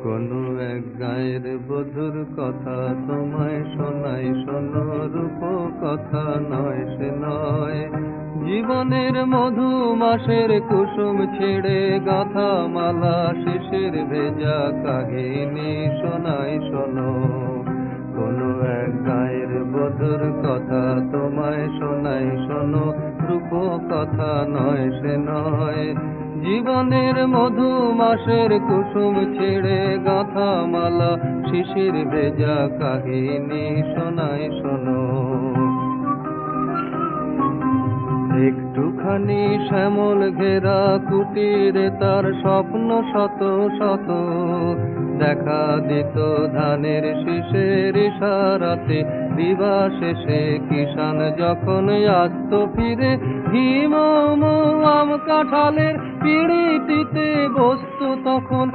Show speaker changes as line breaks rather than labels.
কোনো এক গায়ের বধুর কথা তোমায় শোনাই, শোনো রূপ কথা নয় সে নয়। জীবনের মধু মাসের কুসুম ছেড়ে গাঁথা মালা শিশির ভেজা কাহিনী শোনাই শোনো। কোনো এক গায়ের বধুর কথা তোমায় শোনাই, শোনো রূপ কথা নয় সে নয়। জীবনের মধু মাসের কুসুম ছেড়ে গাঁথা মালা শিশির ভেজা কাহিনী শোনাই শোনো। একটুখানি শ্যামল ঘেরা কুটিরে তার স্বপ্ন শত শত, দেখা দিত ধানের শীষের ইশারাতে দিবা শেষে কিষান যখন আসত ফিরে। হিম আম কাঁঠালের পিঁড়িটিতে বসত তখন